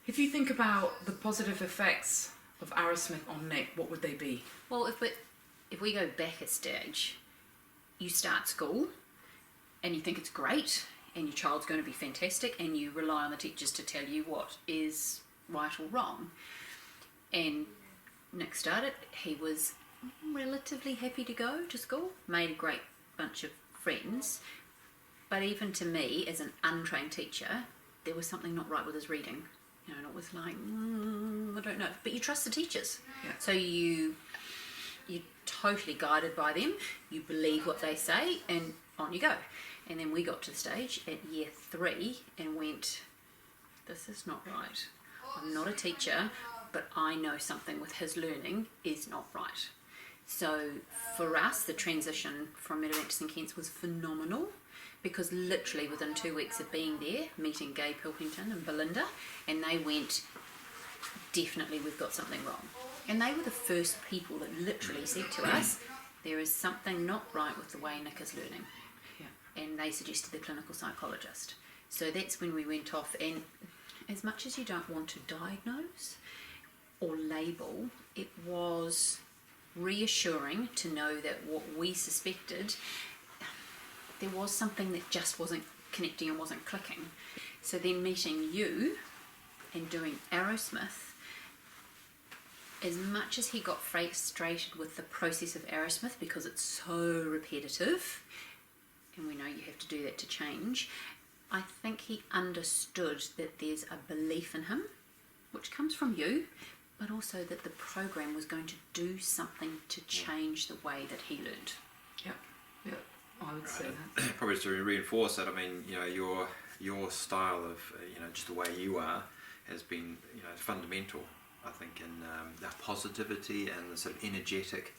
If you think about the positive effects of Aerosmith on Nick, what would they be? Well, if we go back a stage, you start school and you think it's great and your child's going to be fantastic and you rely on the teachers to tell you what is right or wrong. And Nick started, he was relatively happy to go to school, made a great bunch of friends, but even to me, as an untrained teacher, there was something not right with his reading. You know, and it was like, I don't know. But you trust the teachers. Yeah. So you're totally guided by them. You believe what they say, and on you go. And then we got to the stage at year 3 and went, this is not right. I'm not a teacher, but I know something with his learning is not right. So for us, the transition from Meadowbank to St Kent's was phenomenal, because literally within 2 weeks of being there, meeting Gay Pilkington and Belinda, and they went, definitely we've got something wrong. And they were the first people that literally said to us, there is something not right with the way Nick is learning. Yeah. And they suggested the clinical psychologist. So that's when we went off, and as much as you don't want to diagnose or label, it was reassuring to know that what we suspected, there was something that just wasn't connecting and wasn't clicking. So then meeting you and doing Aerosmith, as much as he got frustrated with the process of Aerosmith because it's so repetitive, and we know you have to do that to change, I think he understood that there's a belief in him, which comes from you, but also that the program was going to do something to change the way that he learned. Yeah, yeah, I would say that. Probably just to reinforce that, I mean, you know, your style of, you know, just the way you are has been, you know, fundamental, I think, in the positivity and the sort of energetic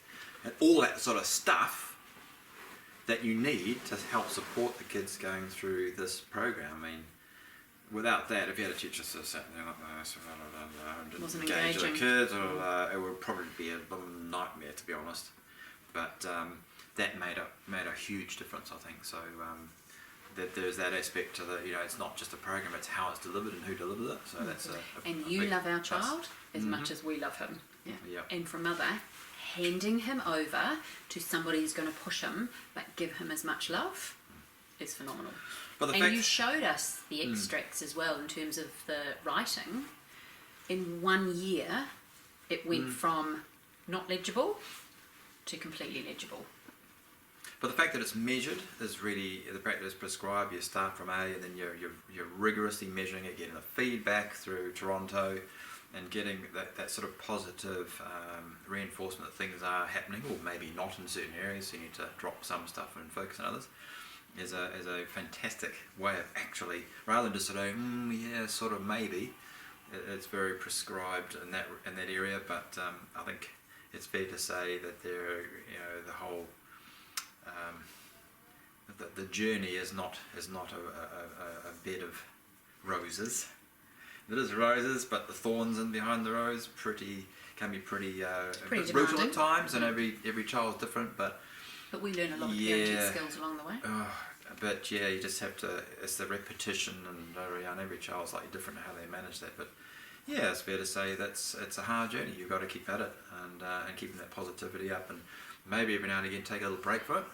and all that sort of stuff that you need to help support the kids going through this program. I mean, without that, if you had a teacher sort of sat there like this and didn't Wasn't engage the engaging. kids, or, it would probably be a nightmare, to be honest. But that made a huge difference, I think. So that there's that aspect to the, you know, it's not just a program, it's how it's delivered and who delivers it. So that's And a you big love our plus. child as much as we love him. Yeah. Yeah. And for mother, handing him over to somebody who's going to push him but give him as much love is phenomenal. But the And fact, you showed us the extracts as well in terms of the writing. In 1 year, it went from not legible to completely legible. but the fact that it's measured is really, the fact that it's prescribed, you start from A and then you're rigorously measuring it, getting the feedback through Toronto and getting that sort of positive reinforcement that things are happening, or maybe not in certain areas, so you need to drop some stuff and focus on others, is a fantastic way of actually, rather than just sort of, yeah, sort of maybe, it's very prescribed in that area. But I think it's fair to say that there, you know, the whole the journey is not a bed of roses. It is roses, but the thorns in behind the rose can be pretty pretty brutal demanding. at times, and every child's different. But we learn a lot of Yeah. parenting skills along the way. but yeah, you just have to. It's the repetition, and every child's slightly different how they manage that. But yeah, it's fair to say it's a hard journey. You've got to keep at it and keeping that positivity up, and maybe every now and again take a little break for it.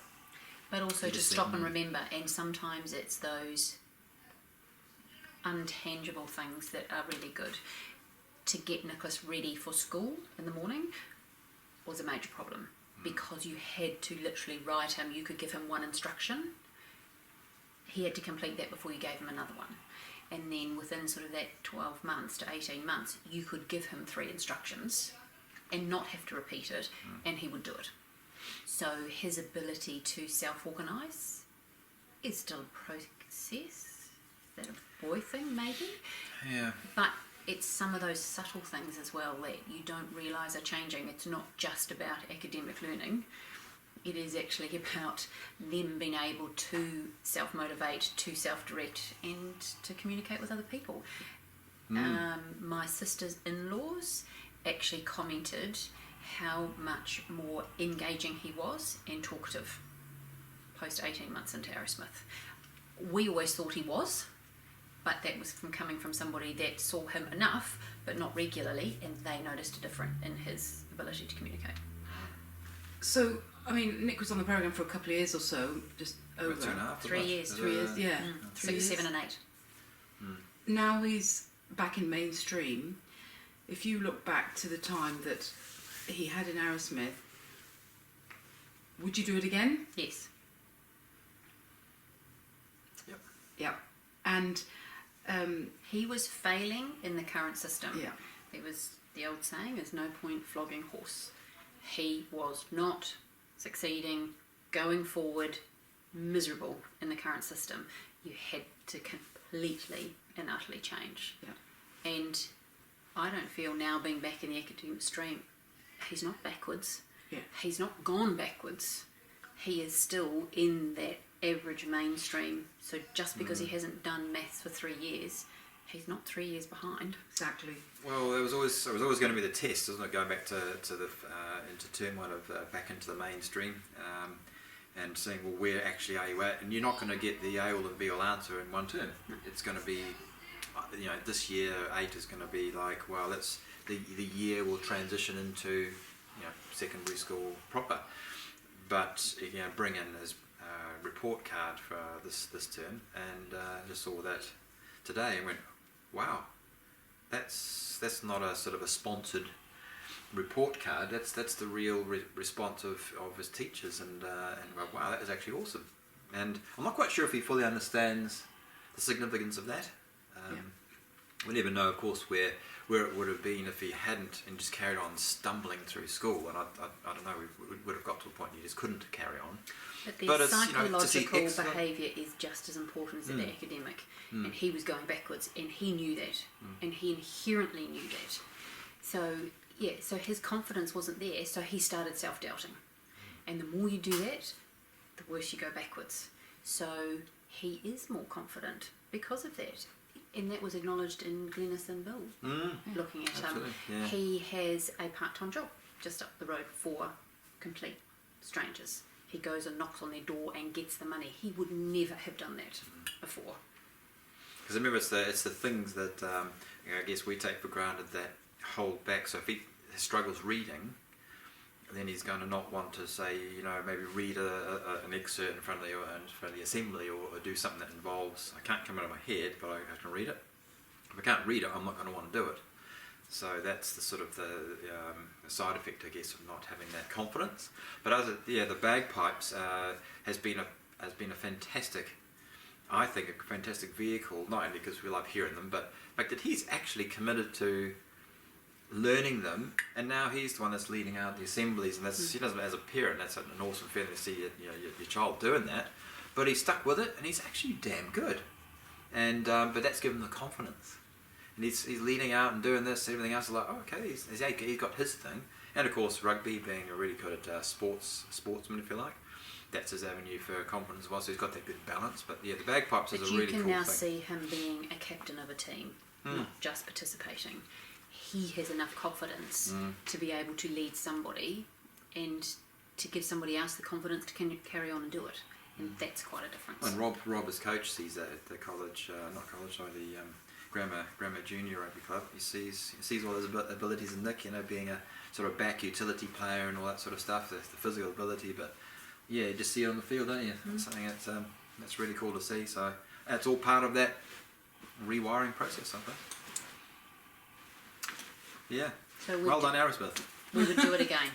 But also You to just stop think, and remember, and sometimes it's those untangible things that are really good. To get Nicholas ready for school in the morning was a major problem, because you had to literally write him. You could give him one instruction, he had to complete that before you gave him another one, and then within sort of that 12 months to 18 months you could give him 3 instructions and not have to repeat it, and he would do it. So his ability to self-organise is still a process. Is that a boy thing, maybe? Yeah. But it's some of those subtle things as well that you don't realise are changing. It's not just about academic learning. It is actually about them being able to self-motivate, to self-direct, and to communicate with other people. My sister's in-laws actually commented how much more engaging he was and talkative post 18 months into Aerosmith. We always thought he was, but that was from coming from somebody that saw him enough, but not regularly, and they noticed a difference in his ability to communicate. So, I mean, Nick was on the programme for a couple of years or so, just over. About 2.5, 3 years. 3 years, yeah. 3 6, years. 7 and 8. Now he's back in mainstream. If you look back to the time that he had in Arrowsmith, would you do it again? Yes. Yep. Yeah. And He was failing in the current system. yeah, There was the old saying, there's no point flogging horse. He was not succeeding, going forward, miserable in the current system. You had to completely and utterly change. Yeah. And I don't feel now, being back in the academic stream, he's not backwards. Yeah. He's not gone backwards. He is still in that average mainstream. So just because he hasn't done maths for 3 years, he's not 3 years behind. exactly. Well, it was always going to be the test, wasn't it? Going back to the into term one of back into the mainstream, and seeing, well, where actually are you at? And you're not going to get the A all and B all answer in one term. It's going to be, this year 8 is going to be like, well, that's the year will transition into secondary school proper, but bring in his report card for this term, and just saw that today and went, wow, that's not a sort of a sponsored report card. That's the real response of his teachers, and wow, that is actually awesome. And I'm not quite sure if he fully understands the significance of that. We never know, of course, where it would have been if he hadn't and just carried on stumbling through school. And I don't know, we would have got to a point you just couldn't carry on. But the it's, psychological to see behaviour is just as important as the academic. And he was going backwards, and he knew that. And he inherently knew that. So, so his confidence wasn't there, so he started self-doubting. And the more you do that, the worse you go backwards. So he is more confident because of that. And that was acknowledged in Glennis and Bill, looking at him. Yeah. He has a part-time job just up the road for complete strangers. He goes and knocks on their door and gets the money. He would never have done that before. Because remember, it's the things that I guess we take for granted that hold back. So if he struggles reading, then he's going to not want to say, maybe read an excerpt in front of the assembly, or do something that involves, I can't come out of my head, but I can read it. If I can't read it, I'm not going to want to do it. So that's the sort of the side effect, I guess, of not having that confidence. But the bagpipes has been a fantastic, I think, a fantastic vehicle, not only because we love hearing them, but the fact that he's actually committed to learning them, and now he's the one that's leading out the assemblies, and that's, he doesn't, as a parent, that's an awesome feeling to see your child doing that. But he's stuck with it, and he's actually damn good. And but that's given him the confidence, and he's leading out and doing this. Everything else is like, oh, okay, he's got his thing. And of course, rugby, being a really good sportsman, if you like, that's his avenue for confidence as well. So he's got that good balance. But yeah, the bagpipes is a really cool thing. You can now see him being a captain of a team, not just participating. He has enough confidence to be able to lead somebody and to give somebody else the confidence to carry on and do it. And that's quite a difference. And Rob as coach sees that at the college, the Grammar Junior Rugby Club. He sees all his abilities in Nick, being a sort of back utility player and all that sort of stuff, the physical ability. But yeah, you just see it on the field, don't you? It's something that's really cool to see. So that's all part of that rewiring process, I think. Yeah. So well done, Arrowsmith. we would do it again.